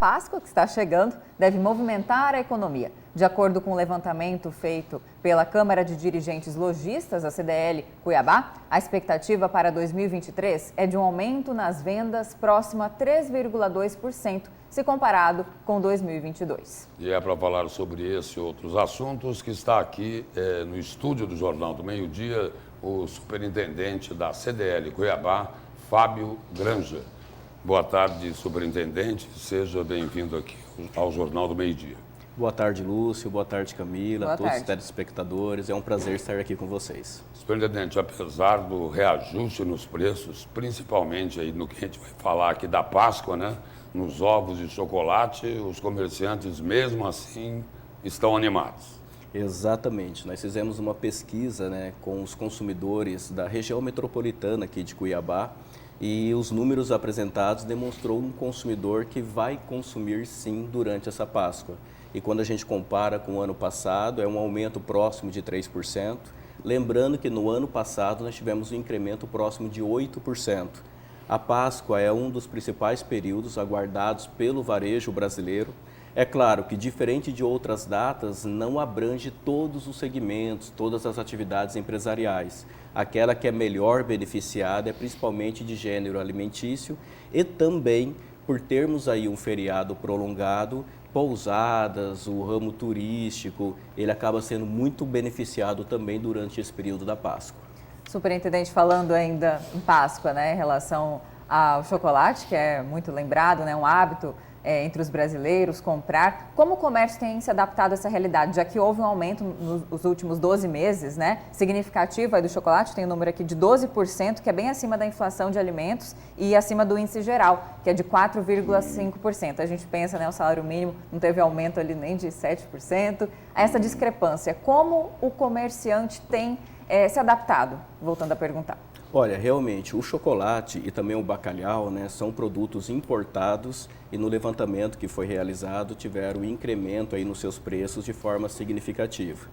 Páscoa, que está chegando, deve movimentar a economia. De acordo com o levantamento feito pela Câmara de Dirigentes Lojistas, a CDL Cuiabá, a expectativa para 2023 é de um aumento nas vendas próximo a 3,2%, se comparado com 2022. E é para falar sobre esse e outros assuntos que está aqui no estúdio do Jornal do Meio-Dia o superintendente da CDL Cuiabá, Fábio Granja. Boa tarde, superintendente. Seja bem-vindo aqui ao Jornal do Meio-Dia. Boa tarde, Lúcio. Boa tarde, Camila. Boa todos tarde. os telespectadores. É um prazer estar aqui com vocês. Superintendente, apesar do reajuste nos preços, principalmente aí no que a gente vai falar aqui da Páscoa, né? Nos ovos de chocolate, os comerciantes, mesmo assim, estão animados. Exatamente. Nós fizemos uma pesquisa, né, com os consumidores da região metropolitana aqui de Cuiabá e os números apresentados demonstrou um consumidor que vai consumir sim durante essa Páscoa. E quando a gente compara com o ano passado, é um aumento próximo de 3%. Lembrando que no ano passado nós tivemos um incremento próximo de 8%. A Páscoa é um dos principais períodos aguardados pelo varejo brasileiro. É claro que, diferente de outras datas, não abrange todos os segmentos, todas as atividades empresariais. Aquela que é melhor beneficiada é principalmente de gênero alimentício e também por termos aí um feriado prolongado, pousadas, o ramo turístico, ele acaba sendo muito beneficiado também durante esse período da Páscoa. Superintendente, falando ainda em Páscoa, né, em relação ao chocolate, que é muito lembrado, né, um hábito entre os brasileiros comprar. Como o comércio tem se adaptado a essa realidade, já que houve um aumento nos últimos 12 meses, né, significativo aí do chocolate, tem um número aqui de 12%, que é bem acima da inflação de alimentos e acima do índice geral, que é de 4,5%. A gente pensa, né, o salário mínimo não teve aumento ali nem de 7%. Essa discrepância, como o comerciante tem se adaptado? Voltando a perguntar. Olha, realmente, o chocolate e também o bacalhau, né, são produtos importados e no levantamento que foi realizado tiveram um incremento aí nos seus preços de forma significativa.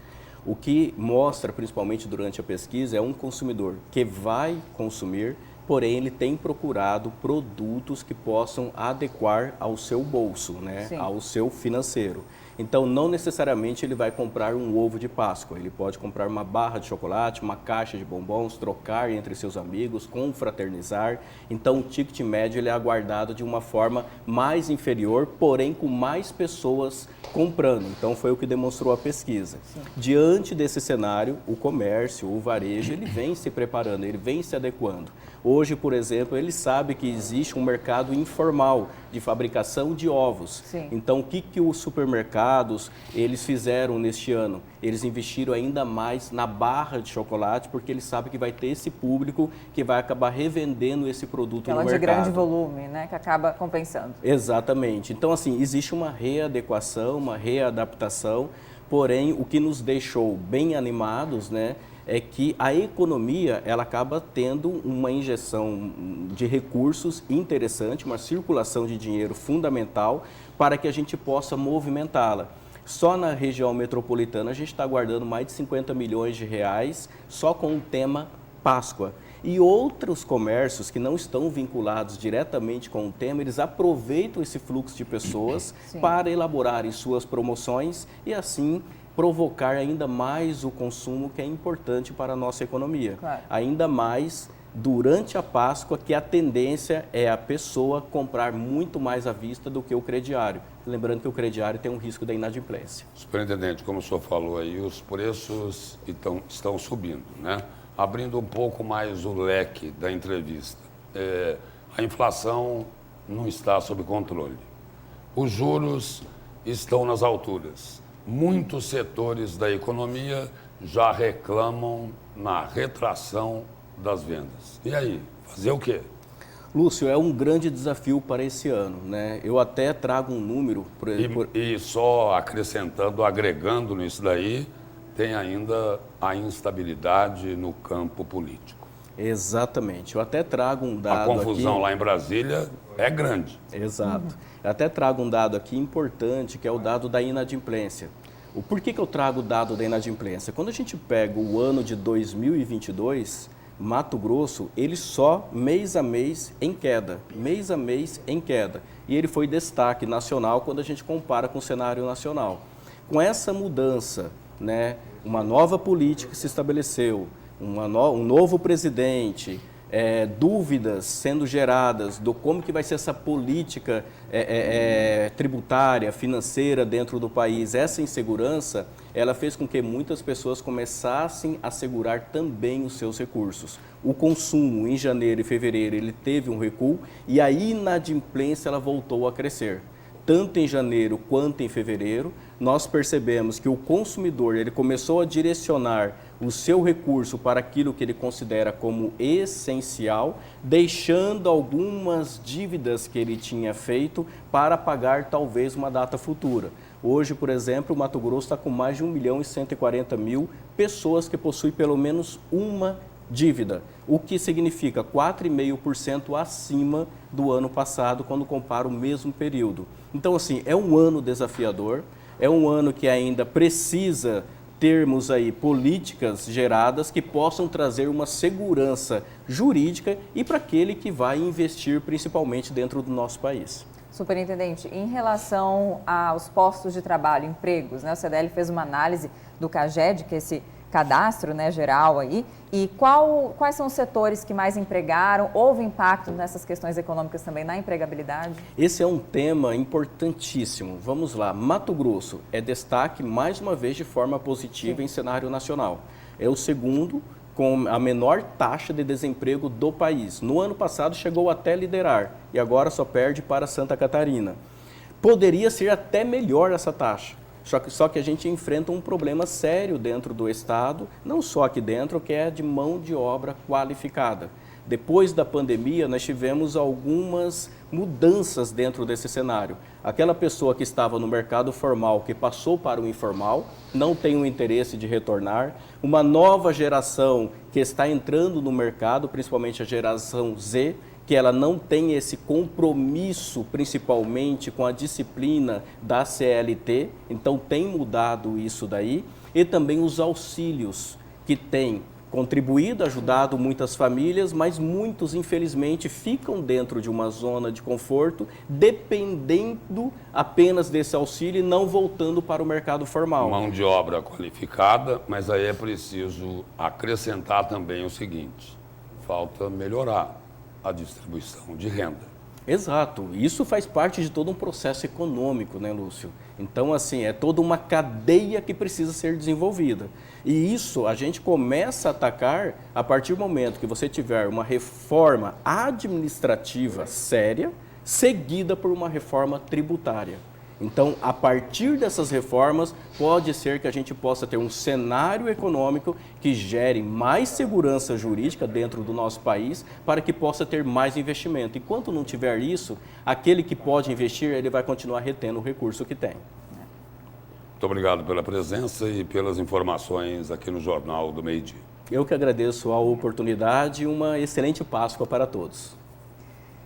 O que mostra, principalmente durante a pesquisa, é um consumidor que vai consumir, porém ele tem procurado produtos que possam adequar ao seu bolso, né, ao seu financeiro. Então, não necessariamente ele vai comprar um ovo de Páscoa, ele pode comprar uma barra de chocolate, uma caixa de bombons, trocar entre seus amigos, confraternizar. Então, o ticket médio ele é aguardado de uma forma mais inferior, porém com mais pessoas comprando. Então, foi o que demonstrou a pesquisa. Sim. Diante desse cenário, o comércio, o varejo, ele vem se preparando, ele vem se adequando. Hoje, por exemplo, ele sabe que existe um mercado informal de fabricação de ovos. Sim. Então, o que os supermercados eles fizeram neste ano? Eles investiram ainda mais na barra de chocolate, porque eles sabem que vai ter esse público que vai acabar revendendo esse produto no mercado. De grande volume, né, que acaba compensando. Exatamente. Então, assim, existe uma readequação, uma readaptação, porém, o que nos deixou bem animados, né, é que a economia ela acaba tendo uma injeção de recursos interessante, uma circulação de dinheiro fundamental para que a gente possa movimentá-la. Só na região metropolitana a gente está guardando mais de 50 milhões de reais só com o tema Páscoa. E outros comércios que não estão vinculados diretamente com o tema, eles aproveitam esse fluxo de pessoas para elaborarem suas promoções e assim provocar ainda mais o consumo que é importante para a nossa economia. Claro. Ainda mais durante a Páscoa, que a tendência é a pessoa comprar muito mais à vista do que o crediário. Lembrando que o crediário tem um risco da inadimplência. Superintendente, como o senhor falou aí, os preços estão subindo, né? Abrindo um pouco mais o leque da entrevista. A inflação não está sob controle. Os juros estão nas alturas. Muitos setores da economia já reclamam na retração das vendas. E aí, fazer o quê? Lúcio, é um grande desafio para esse ano, né? Eu até trago um número... E só acrescentando, agregando nisso daí, tem ainda a instabilidade no campo político. Exatamente. Eu até trago um dado aqui... A confusão aqui... lá em Brasília é grande. Exato. Eu até trago um dado aqui importante, que é o dado da inadimplência. Por que eu trago o dado da inadimplência? Quando a gente pega o ano de 2022, Mato Grosso, ele só mês a mês em queda, mês a mês em queda. E ele foi destaque nacional quando a gente compara com o cenário nacional. Com essa mudança, né, uma nova política se estabeleceu, um novo presidente, dúvidas sendo geradas do como que vai ser essa política tributária, financeira dentro do país, essa insegurança, ela fez com que muitas pessoas começassem a segurar também os seus recursos. O consumo em janeiro e fevereiro ele teve um recuo e a inadimplência ela voltou a crescer. Tanto em janeiro quanto em fevereiro, nós percebemos que o consumidor ele começou a direcionar o seu recurso para aquilo que ele considera como essencial, deixando algumas dívidas que ele tinha feito para pagar talvez uma data futura. Hoje, por exemplo, o Mato Grosso está com mais de 1.140.000 pessoas que possuem pelo menos uma dívida, o que significa 4,5% acima do ano passado, quando compara o mesmo período. Então, assim, é um ano desafiador, é um ano que ainda precisa termos aí políticas geradas que possam trazer uma segurança jurídica e para aquele que vai investir principalmente dentro do nosso país. Superintendente, em relação aos postos de trabalho, empregos, né, o CDL fez uma análise do CAGED, que é esse cadastro, né, geral aí, e quais são os setores que mais empregaram? Houve impacto nessas questões econômicas também na empregabilidade? Esse é um tema importantíssimo. Vamos lá, Mato Grosso é destaque mais uma vez de forma positiva em cenário nacional. É o segundo com a menor taxa de desemprego do país. No ano passado chegou até liderar e agora só perde para Santa Catarina. Poderia ser até melhor essa taxa. Só que a gente enfrenta um problema sério dentro do Estado, não só aqui dentro, que é de mão de obra qualificada. Depois da pandemia, nós tivemos algumas mudanças dentro desse cenário. Aquela pessoa que estava no mercado formal, que passou para o informal, não tem o interesse de retornar. Uma nova geração que está entrando no mercado, principalmente a geração Z, que ela não tem esse compromisso, principalmente com a disciplina da CLT, então tem mudado isso daí, e também os auxílios que têm contribuído, ajudado muitas famílias, mas muitos, infelizmente, ficam dentro de uma zona de conforto, dependendo apenas desse auxílio e não voltando para o mercado formal. Mão de obra qualificada, mas aí é preciso acrescentar também o seguinte, falta melhorar a distribuição de renda. Exato, isso faz parte de todo um processo econômico, né, Lúcio? Então, assim, é toda uma cadeia que precisa ser desenvolvida. E isso a gente começa a atacar a partir do momento que você tiver uma reforma administrativa séria, seguida por uma reforma tributária. Então, a partir dessas reformas, pode ser que a gente possa ter um cenário econômico que gere mais segurança jurídica dentro do nosso país para que possa ter mais investimento. Enquanto não tiver isso, aquele que pode investir, ele vai continuar retendo o recurso que tem. Muito obrigado pela presença e pelas informações aqui no Jornal do Meio-Dia. Eu que agradeço a oportunidade e uma excelente Páscoa para todos.